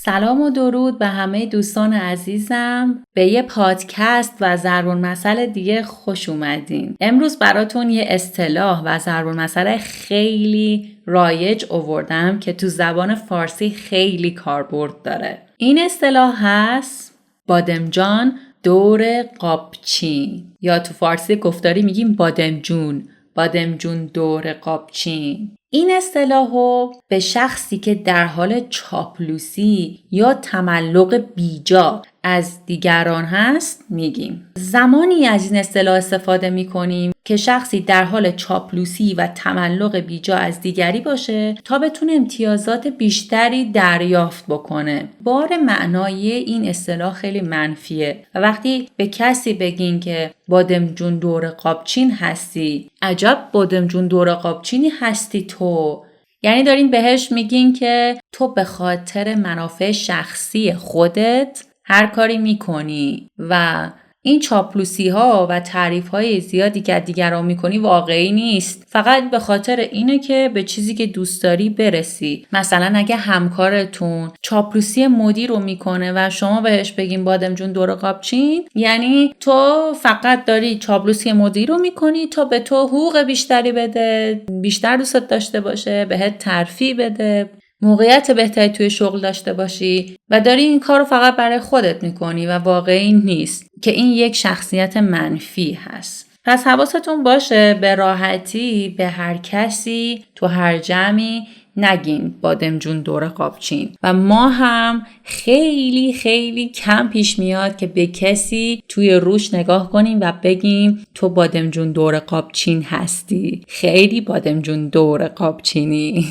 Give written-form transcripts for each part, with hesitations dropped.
سلام و درود به همه دوستان عزیزم. به یه پادکست و ضرب المثل دیگه خوش اومدین. امروز براتون یه اصطلاح و ضرب المثل خیلی رایج آوردم که تو زبان فارسی خیلی کاربرد داره. این اصطلاح هست بادمجان دور قابچین، یا تو فارسی گفتاری میگیم بادمجون. بادمجون دور قابچین. این اصطلاحو به شخصی که در حال چاپلوسی یا تملق بیجا از دیگران هست میگیم. زمانی از این اصطلاح استفاده میکنیم که شخصی در حال چاپلوسی و تملق بیجا از دیگری باشه تا بتونه امتیازات بیشتری دریافت بکنه. بار معنای این اصطلاح خیلی منفیه و وقتی به کسی بگین که بادمجون دور قابچین هستی، عجب بادمجون دور قابچینی هستی تو، یعنی دارین بهش میگین که تو به خاطر منافع شخصی خودت هر کاری میکنی و این چاپلوسی ها و تعریف های زیادی که دیگران میکنی واقعی نیست، فقط به خاطر اینه که به چیزی که دوست داری برسی. مثلا اگه همکارتون چاپلوسی مدیر رو میکنه و شما بهش بگین بادمجون دور قابچین، یعنی تو فقط داری چاپلوسی مدیر رو میکنی تا به تو حقوق بیشتری بده، بیشتر دوستت داشته باشه، بهت ترفیع بده، موقعیت بهتری توی شغل داشته باشی و داری این کار رو فقط برای خودت میکنی و واقعی نیست، که این یک شخصیت منفی هست. پس حواستون باشه به راحتی به هر کسی تو هر جمعی نگین بادمجون دور قابچین. و ما هم خیلی خیلی کم پیش میاد که به کسی توی روش نگاه کنیم و بگیم تو بادمجون دور قابچین هستی، خیلی بادمجون دور قابچینی.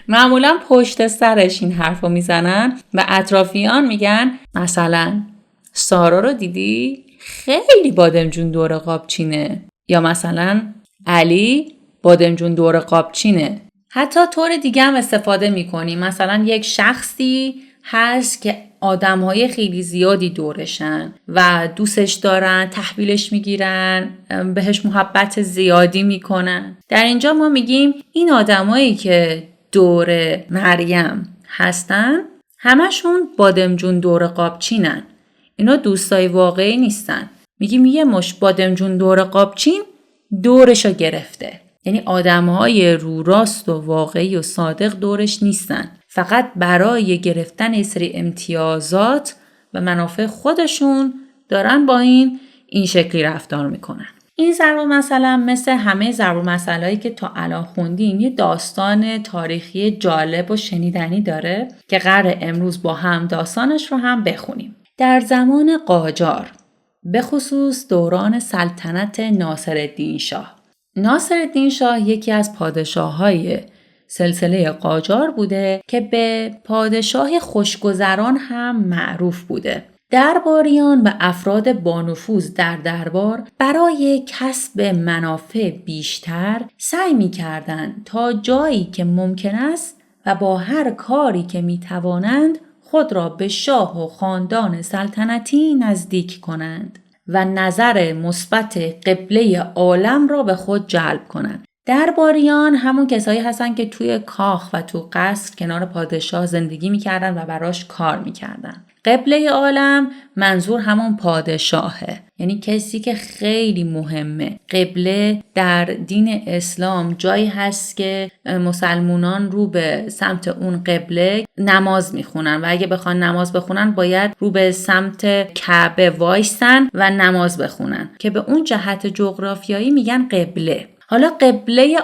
معمولا پشت سرش این حرف رو میزنن و اطرافیان میگن مثلا سارا رو دیدی؟ خیلی بادمجون دور قابچینه. یا مثلا علی بادمجون دور قابچینه. حتی طور دیگه هم استفاده میکنی. مثلا یک شخصی هست که آدمهای خیلی زیادی دورشن و دوستش دارن، تحویلش میگیرن، بهش محبت زیادی میکنن. در اینجا ما میگیم این آدمایی که دور مریم هستن همشون بادمجون دور قابچینن. اینا دوستای واقعی نیستن. میگیم یه مش بادمجون دور قابچین دورشو گرفته. یعنی آدمهای رو راست و واقعی و صادق دورش نیستن. فقط برای گرفتن یه سری امتیازات و منافع خودشون دارن با این شکلی رفتار میکنن. این ضرب المثل مثل همه ضرب المثلایی که تا الان خوندین یه داستان تاریخی جالب و شنیدنی داره که قراره امروز با هم داستانش رو هم بخونیم. در زمان قاجار، به خصوص دوران سلطنت ناصرالدین شاه. ناصرالدین شاه یکی از پادشاه‌های سلسله قاجار بوده که به پادشاه خوشگذران هم معروف بوده. درباریان و افراد بانفوذ در دربار برای کسب منافع بیشتر سعی می‌کردند تا جایی که ممکن است و با هر کاری که می‌توانند خود را به شاه و خاندان سلطنتی نزدیک کنند و نظر مثبت قبله عالم را به خود جلب کنند. درباریان همون کسایی هستن که توی کاخ و تو قصر کنار پادشاه زندگی میکردن و براش کار میکردن. قبله عالم منظور همون پادشاهه، یعنی کسی که خیلی مهمه. قبله در دین اسلام جایی هست که مسلمانان رو به سمت اون قبله نماز میخونن و اگه بخوان نماز بخونن باید رو به سمت کعبه وایسن و نماز بخونن که به اون جهت جغرافیایی میگن قبله. حالا قبله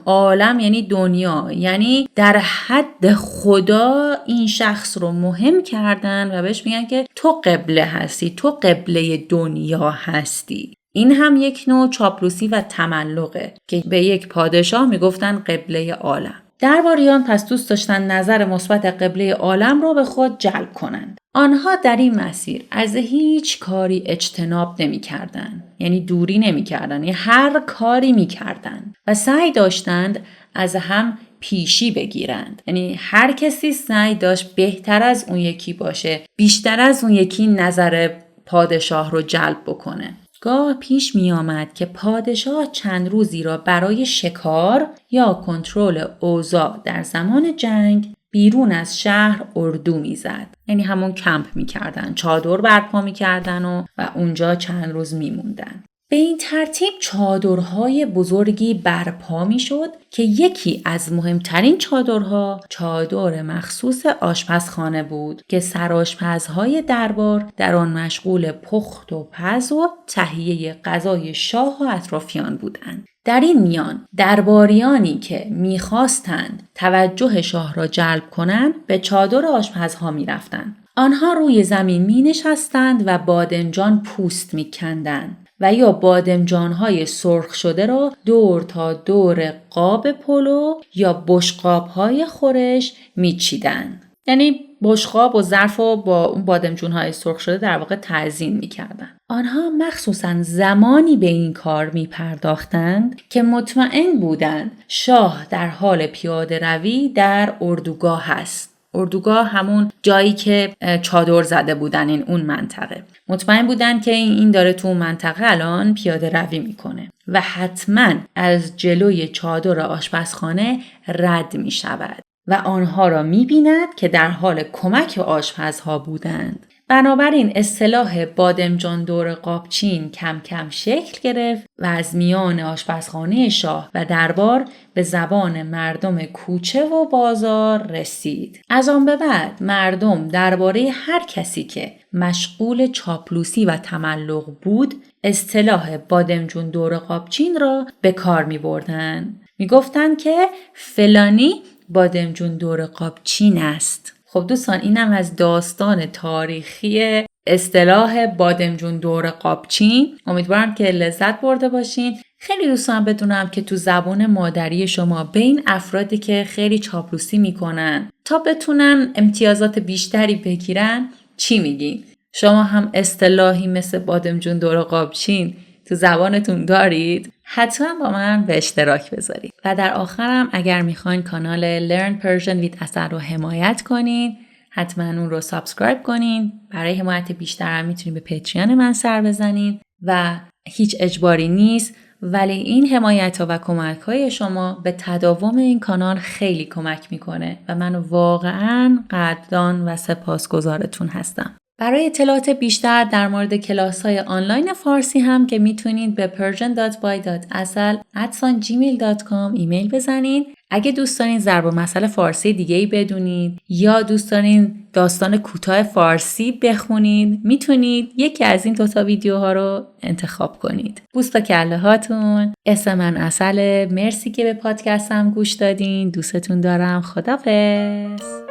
عالم یعنی دنیا، یعنی در حد خدا این شخص رو مهم کردن و بهش میگن که تو قبله هستی، تو قبله دنیا هستی. این هم یک نوع چاپلوسی و تملقه که به یک پادشاه میگفتن قبله عالم. درباریان پس دوست داشتن نظر مثبت قبله عالم رو به خود جلب کنند. آنها در این مسیر از هیچ کاری اجتناب نمی کردن. یعنی دوری نمی کردن. یعنی هر کاری می کردن و سعی داشتند از هم پیشی بگیرند. یعنی هر کسی سعی داشت بهتر از اون یکی باشه، بیشتر از اون یکی نظر پادشاه رو جلب بکنه. گاه پیش می آمد که پادشاه چند روزی را برای شکار یا کنترل اوضاع در زمان جنگ بیرون از شهر اردو میزد. یعنی همون کمپ میکردن، چادر برپا میکردن و اونجا چند روز میموندن. به این ترتیب چادرهای بزرگی برپا میشد که یکی از مهمترین چادرها چادر مخصوص آشپزخانه بود که سرآشپزهای دربار در آن مشغول پخت و پز و تهیه غذای شاه و اطرافیان بودند. در این میان درباریانی که میخواستند توجه شاه را جلب کنند به چادر آشپزها میرفتند. آنها روی زمین مینشستند و بادمجان پوست میکندند و یا بادمجان‌های سرخ شده را دور تا دور قاب پلو یا بشقاب‌های خورش میچیدند. یعنی بشقاب و ظرف رو با اون بادمجان‌های سرخ شده در واقع تزیین میکردن. آنها مخصوصاً زمانی به این کار میپرداختند که مطمئن بودند شاه در حال پیاده روی در اردوگاه است. اردوگاه همون جایی که چادر زده بودن اون منطقه. مطمئن بودن که این داره تو اون منطقه الان پیاده روی میکنه و حتما از جلوی چادر آشپزخانه رد میشود و آنها را میبیند که در حال کمک آشپزها بودند. بنابراین اصطلاح بادمجان دور قابچین کم کم شکل گرفت و از میان آشپزخانه شاه و دربار به زبان مردم کوچه و بازار رسید. از آن به بعد مردم درباره هر کسی که مشغول چاپلوسی و تملق بود اصطلاح بادمجان دور قابچین را به کار می بردن. می گفتن که فلانی بادمجان دور قابچین است. خب دوستان، اینم از داستان تاریخی اصطلاح بادمجان دور قابچین. امیدوارم که لذت برده باشین. خیلی دوست دارم بدونم که تو زبان مادری شما به این افرادی که خیلی چاپلوسی میکنن تا بتونن امتیازات بیشتری بگیرن چی میگین؟ شما هم اصطلاحی مثل بادمجان دور قابچین تو زبانتون دارید؟ حتما با من به اشتراک بذارید. و در آخرم اگر میخواین کانال Learn Persian with Asal رو حمایت کنین، حتما اون رو سابسکرایب کنین. برای حمایت بیشتر هم میتونین به پیتریون من سر بزنین و هیچ اجباری نیست، ولی این حمایت ها و کمک های شما به تداوم این کانال خیلی کمک میکنه و من واقعا قدردان و سپاسگزارتون هستم. برای اطلاعات بیشتر در مورد کلاس‌های آنلاین فارسی هم که میتونید به persian.by.asal@gmail.com ایمیل بزنید. اگه دوست دارین ضرب المثل فارسی دیگه‌ای بدونید یا دوست دارین داستان کوتاه فارسی بخونید، میتونید یکی از این دوتا ویدیوها رو انتخاب کنید. بوس به کله هاتون. اسم من عسل. مرسی که به پادکستم گوش دادین. دوستتون دارم. خداحافظ.